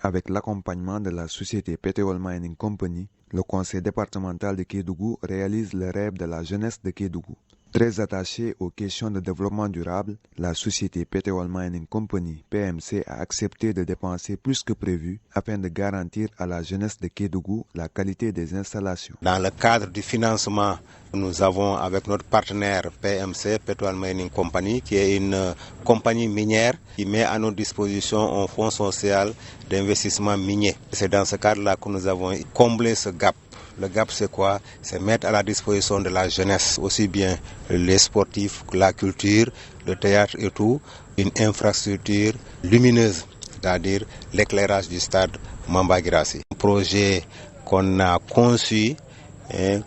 Avec l'accompagnement de la société Petroleum Mining Company, le conseil départemental de Kédougou réalise le rêve de la jeunesse de Kédougou. Très attachée aux questions de développement durable, la société Petroleum Mining Company, PMC, a accepté de dépenser plus que prévu afin de garantir à la jeunesse de Kédougou la qualité des installations. Dans le cadre du financement, nous avons avec notre partenaire PMC, Petroleum Mining Company, qui est une compagnie minière qui met à notre disposition un fonds social d'investissement minier. C'est dans ce cadre-là que nous avons comblé ce gap. Le gap, c'est quoi? C'est mettre à la disposition de la jeunesse, aussi bien les sportifs, la culture, le théâtre et tout, une infrastructure lumineuse, c'est-à-dire l'éclairage du stade Mamba Guirassy. Un projet qu'on a conçu,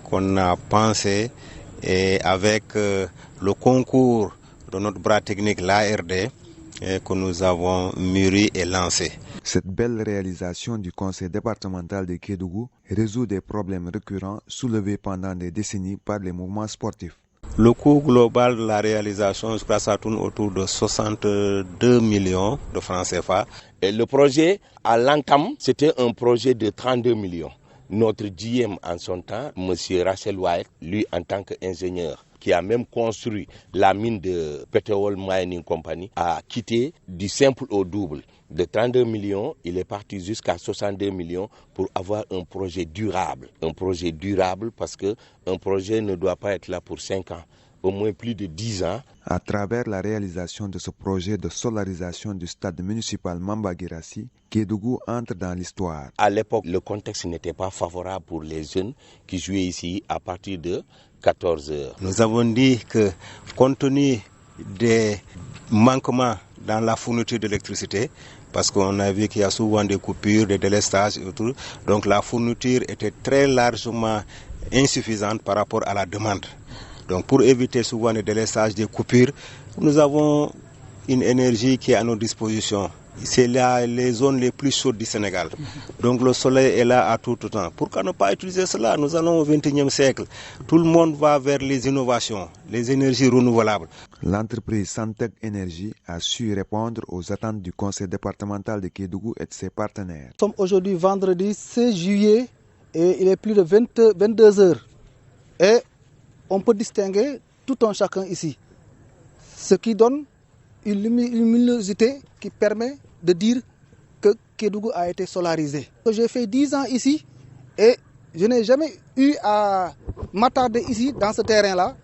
qu'on a pensé, et avec le concours de notre bras technique, l'ARD, que nous avons mûri et lancé. Cette belle réalisation du conseil départemental de Kédougou résout des problèmes récurrents soulevés pendant des décennies par les mouvements sportifs. Le coût global de la réalisation, je crois, ça tourne autour de 62 millions de francs CFA. Et le projet, à l'entame, c'était un projet de 32 millions. Notre GM en son temps, M. Rachel White, lui en tant qu'ingénieur, qui a même construit la mine de Petroleum Mining Company, a quitté du simple au double. De 32 millions, il est parti jusqu'à 62 millions pour avoir un projet durable. Un projet durable parce qu'un projet ne doit pas être là pour 5 ans, au moins plus de 10 ans. À travers la réalisation de ce projet de solarisation du stade municipal Mamba Guirassy, Kédougou entre dans l'histoire. À l'époque, le contexte n'était pas favorable pour les jeunes qui jouaient ici à partir de 14 heures. Nous avons dit que compte tenu des manquements dans la fourniture d'électricité, parce qu'on a vu qu'il y a souvent des coupures, des délestages et tout, donc la fourniture était très largement insuffisante par rapport à la demande. Donc pour éviter souvent des délestages, des coupures, nous avons une énergie qui est à notre disposition. C'est là les zones les plus chaudes du Sénégal. Donc le soleil est là à tout temps. Pourquoi ne pas utiliser cela? Nous allons au XXIe siècle. Tout le monde va vers les innovations, les énergies renouvelables. L'entreprise Santec Énergie a su répondre aux attentes du conseil départemental de Kédougou et de ses partenaires. Nous sommes aujourd'hui vendredi 16 juillet et il est plus de 22 heures. Et on peut distinguer tout un chacun ici. Ce qui donne une luminosité qui permet de dire que Kédougou a été solarisé. J'ai fait 10 ans ici et je n'ai jamais eu à m'attarder ici dans ce terrain-là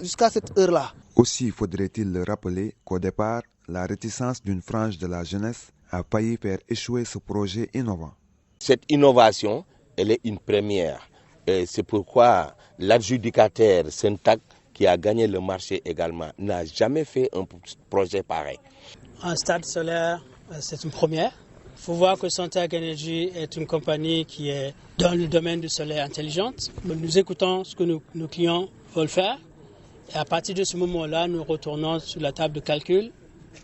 jusqu'à cette heure-là. Aussi faudrait-il le rappeler qu'au départ, la réticence d'une frange de la jeunesse a failli faire échouer ce projet innovant. Cette innovation, elle est une première. Et c'est pourquoi l'adjudicataire Sentac, qui a gagné le marché également, n'a jamais fait un projet pareil. Un stade solaire, c'est une première. Il faut voir que Santec Energy est une compagnie qui est dans le domaine du solaire intelligente. Nous écoutons ce que nos clients veulent faire. Et à partir de ce moment-là, nous retournons sur la table de calcul,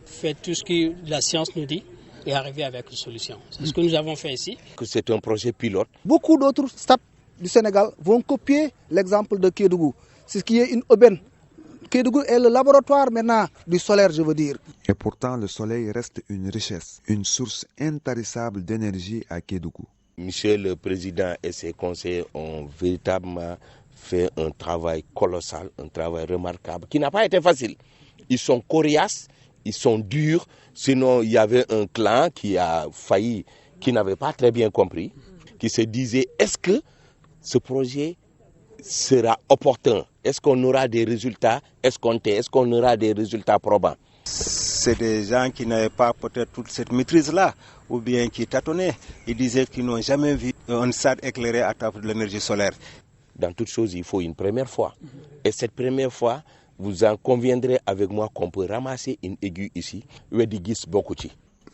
faire tout ce que la science nous dit et arriver avec une solution. C'est ce que nous avons fait ici. C'est un projet pilote. Beaucoup d'autres stades du Sénégal vont copier l'exemple de Kédougou. C'est ce qui est une aubaine. Kédougou est le laboratoire maintenant du solaire, je veux dire. Et pourtant, le soleil reste une richesse, une source intarissable d'énergie à Kédougou. Monsieur le Président et ses conseillers ont véritablement fait un travail colossal, un travail remarquable, qui n'a pas été facile. Ils sont coriaces, ils sont durs, sinon il y avait un clan qui a failli, qui n'avait pas très bien compris, qui se disait, est-ce que ce projet sera opportun? Est-ce qu'on aura des résultats escomptés? Est-ce qu'on aura des résultats probants? C'est des gens qui n'avaient pas peut-être toute cette maîtrise-là, ou bien qui tâtonnaient. Ils disaient qu'ils n'ont jamais vu un stade éclairé à travers de l'énergie solaire. Dans toute chose, il faut une première fois. Et cette première fois, vous en conviendrez avec moi qu'on peut ramasser une aiguille ici.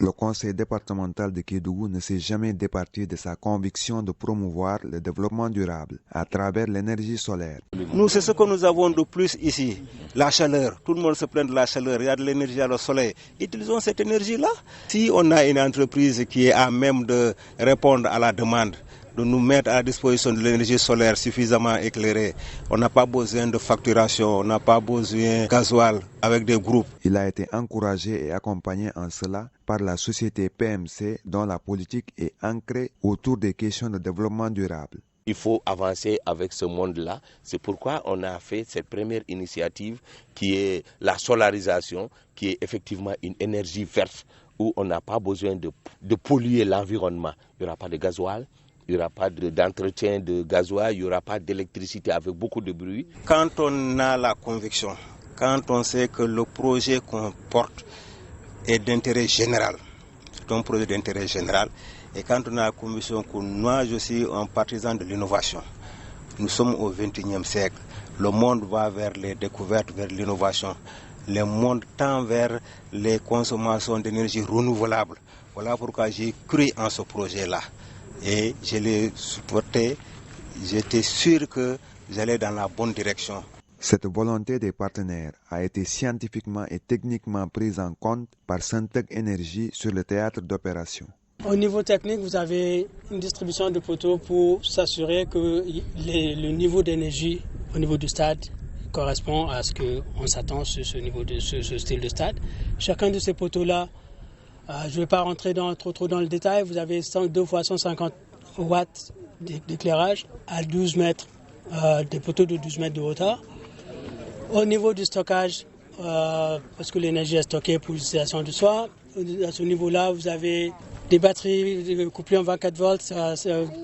Le conseil départemental de Kédougou ne s'est jamais départi de sa conviction de promouvoir le développement durable à travers l'énergie solaire. Nous, c'est ce que nous avons de plus ici, la chaleur. Tout le monde se plaint de la chaleur, il y a de l'énergie à le soleil. Utilisons cette énergie-là. Si on a une entreprise qui est à même de répondre à la demande, de nous mettre à la disposition de l'énergie solaire suffisamment éclairée. On n'a pas besoin de facturation, on n'a pas besoin de gasoil avec des groupes. Il a été encouragé et accompagné en cela par la société PMC dont la politique est ancrée autour des questions de développement durable. Il faut avancer avec ce monde-là. C'est pourquoi on a fait cette première initiative qui est la solarisation, qui est effectivement une énergie verte où on n'a pas besoin de polluer l'environnement. Il n'y aura pas de gasoil, il n'y aura pas d'entretien de gasoil, il n'y aura pas d'électricité avec beaucoup de bruit. Quand on a la conviction, quand on sait que le projet qu'on porte est d'intérêt général, c'est un projet d'intérêt général, et quand on a la conviction que moi je suis un partisan de l'innovation, nous sommes au XXIe siècle, le monde va vers les découvertes, vers l'innovation, le monde tend vers les consommations d'énergie renouvelable. Voilà pourquoi j'ai cru en ce projet-là et je l'ai supporté, j'étais sûr que j'allais dans la bonne direction. Cette volonté des partenaires a été scientifiquement et techniquement prise en compte par Syntec Énergie sur le théâtre d'opération. Au niveau technique, vous avez une distribution de poteaux pour s'assurer que le niveau d'énergie au niveau du stade correspond à ce qu'on s'attend sur ce niveau de ce style de stade. Chacun de ces poteaux-là, je ne vais pas rentrer trop dans le détail, vous avez 2 fois 150 watts d'éclairage à 12 mètres, des poteaux de 12 mètres de hauteur. Au niveau du stockage, parce que l'énergie est stockée pour l'utilisation du soir, à ce niveau-là, vous avez des batteries couplées en 24 volts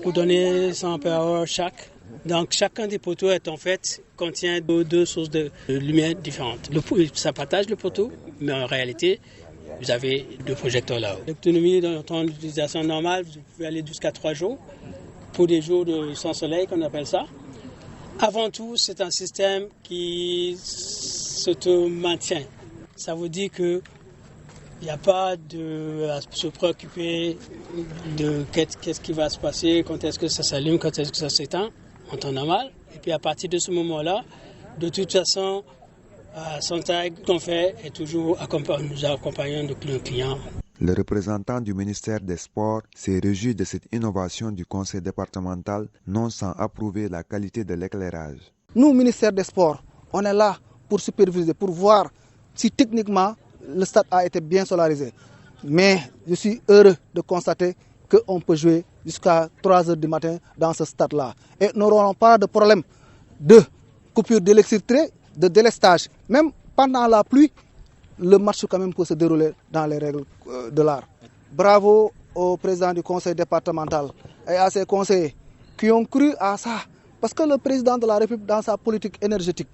pour donner 100 ampères chaque. Donc chacun des poteaux contient 2 sources de lumière différentes. Ça partage le poteau, mais en réalité, vous avez 2 projecteurs là-haut. L'autonomie dans le temps d'utilisation normale, vous pouvez aller jusqu'à 3 jours, pour des jours sans soleil, qu'on appelle ça. Avant tout, c'est un système qui s'auto-maintient. Ça veut dire que il n'y a pas à se préoccuper de qu'est-ce qui va se passer, quand est-ce que ça s'allume, quand est-ce que ça s'éteint, en temps normal. Et puis à partir de ce moment-là, de toute façon, Syntec, qu'on fait, est toujours nous accompagnant de nos clients. Le représentant du ministère des Sports s'est réjoui de cette innovation du conseil départemental, non sans approuver la qualité de l'éclairage. Nous, ministère des Sports, on est là pour superviser, pour voir si techniquement le stade a été bien solarisé. Mais je suis heureux de constater qu'on peut jouer jusqu'à 3 heures du matin dans ce stade-là. Et nous n'aurons pas de problème de coupure d'électricité, de délestage. Même pendant la pluie, le match quand même peut se dérouler dans les règles de l'art. Bravo au président du conseil départemental et à ses conseillers qui ont cru à ça. Parce que le président de la République, dans sa politique énergétique,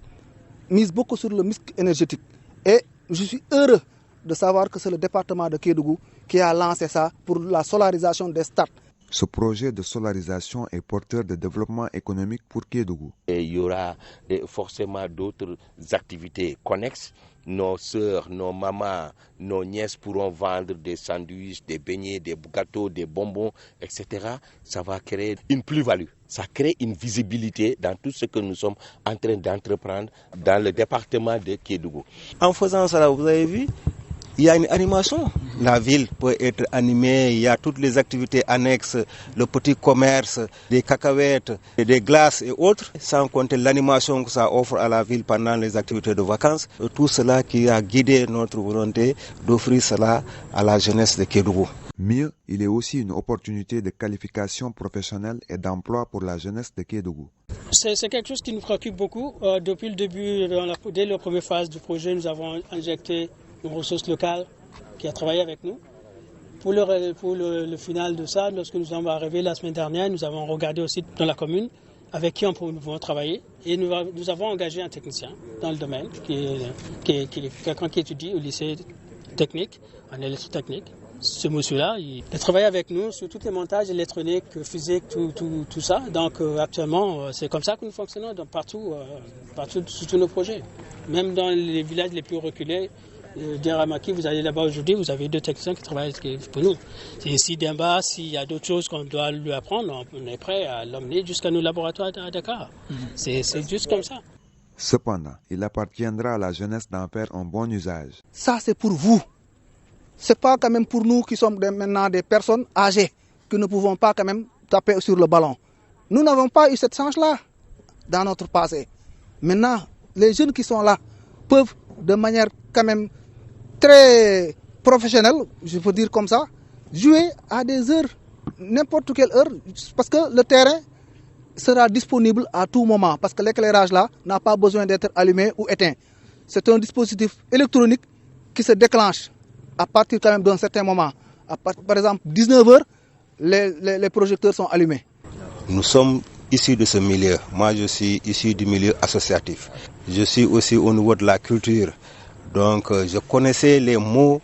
mise beaucoup sur le mix énergétique. Et je suis heureux de savoir que c'est le département de Kédougou qui a lancé ça pour la solarisation des stades. Ce projet de solarisation est porteur de développement économique pour Kédougou. Et il y aura forcément d'autres activités connexes. Nos sœurs, nos mamans, nos nièces pourront vendre des sandwichs, des beignets, des gâteaux, des bonbons, etc. Ça va créer une plus-value. Ça crée une visibilité dans tout ce que nous sommes en train d'entreprendre dans le département de Kédougou. En faisant cela, vous avez vu, il y a une animation. La ville peut être animée, il y a toutes les activités annexes, le petit commerce, des cacahuètes, des glaces et autres, sans compter l'animation que ça offre à la ville pendant les activités de vacances. Tout cela qui a guidé notre volonté d'offrir cela à la jeunesse de Kédougou. Mieux, il est aussi une opportunité de qualification professionnelle et d'emploi pour la jeunesse de Kédougou. C'est quelque chose qui nous préoccupe beaucoup. Depuis le début, dès la première phase du projet, nous avons injecté une ressource locale qui a travaillé avec nous. Pour le final de ça, lorsque nous sommes arrivés la semaine dernière, nous avons regardé aussi dans la commune avec qui nous pouvons travailler. Et nous avons engagé un technicien dans le domaine, qui est quelqu'un qui étudie au lycée technique, en électrotechnique. Ce monsieur-là, il travaille avec nous sur tous les montages électroniques, physiques, tout ça. Donc actuellement, c'est comme ça que nous fonctionnons partout sur tous nos projets. Même dans les villages les plus reculés, Dieramaki, vous allez là-bas aujourd'hui, vous avez 2 techniciens qui travaillent pour nous. Et si d'en bas, s'il y a d'autres choses qu'on doit lui apprendre, on est prêt à l'emmener jusqu'à nos laboratoires à Dakar. C'est juste comme ça. Cependant, il appartiendra à la jeunesse d'en faire un bon usage. Ça, c'est pour vous. C'est pas quand même pour nous qui sommes maintenant des personnes âgées, que ne pouvons pas quand même taper sur le ballon. Nous n'avons pas eu cette chance-là dans notre passé. Maintenant, les jeunes qui sont là peuvent de manière quand même très professionnelle, je peux dire comme ça, jouer à des heures, n'importe quelle heure, parce que le terrain sera disponible à tout moment, parce que l'éclairage là n'a pas besoin d'être allumé ou éteint. C'est un dispositif électronique qui se déclenche à partir quand même d'un certain moment. Par exemple, 19h, les projecteurs sont allumés. Nous sommes issus de ce milieu. Moi, je suis issu du milieu associatif. Je suis aussi au niveau de la culture. Donc, je connaissais les mots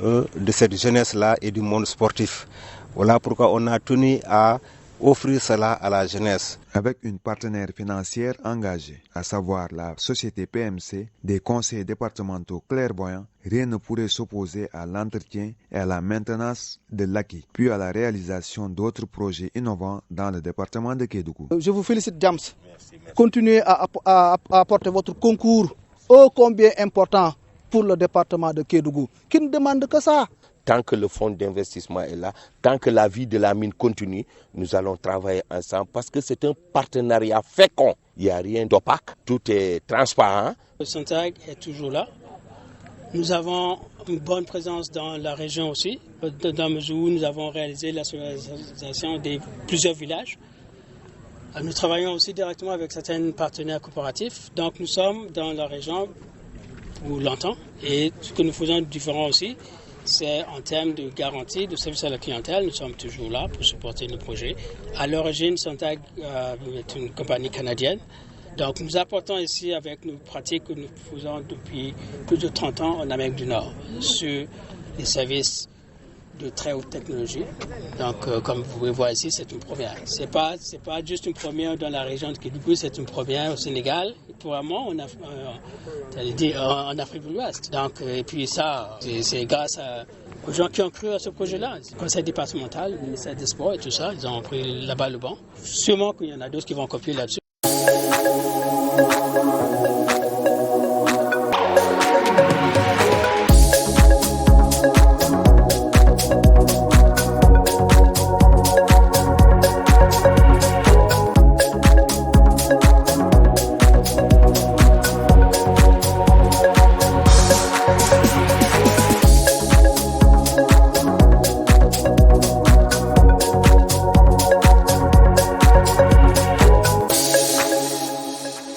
de cette jeunesse-là et du monde sportif. Voilà pourquoi on a tenu à offrir cela à la jeunesse. Avec une partenaire financière engagée, à savoir la société PMC, des conseils départementaux clairvoyants, rien ne pourrait s'opposer à l'entretien et à la maintenance de l'acquis, puis à la réalisation d'autres projets innovants dans le département de Kédougou. Je vous félicite, James. Continuez à apporter votre concours ô combien important pour le département de Kédougou, qui ne demande que ça. Tant que le fonds d'investissement est là, tant que la vie de la mine continue, nous allons travailler ensemble parce que c'est un partenariat fécond. Il n'y a rien d'opaque, tout est transparent. Le Sontag est toujours là. Nous avons une bonne présence dans la région aussi, dans la mesure où nous avons réalisé la solidarisation de plusieurs villages. Nous travaillons aussi directement avec certains partenaires coopératifs. Donc nous sommes dans la région pour longtemps. Et ce que nous faisons de différent aussi, c'est en termes de garantie de service à la clientèle. Nous sommes toujours là pour supporter nos projets. À l'origine, Sontag est une compagnie canadienne. Donc nous apportons ici avec nos pratiques que nous faisons depuis plus de 30 ans en Amérique du Nord sur les services de très haute technologie. Donc comme vous pouvez voir ici, c'est une première. C'est pas juste une première dans la région de Kédougou, c'est une première au Sénégal, et probablement en Afrique de l'Ouest. Donc et puis ça, c'est grâce aux gens qui ont cru à ce projet-là. Le conseil départemental, le ministère des Sports et tout ça, ils ont pris là-bas le banc. Sûrement qu'il y en a d'autres qui vont copier là-dessus.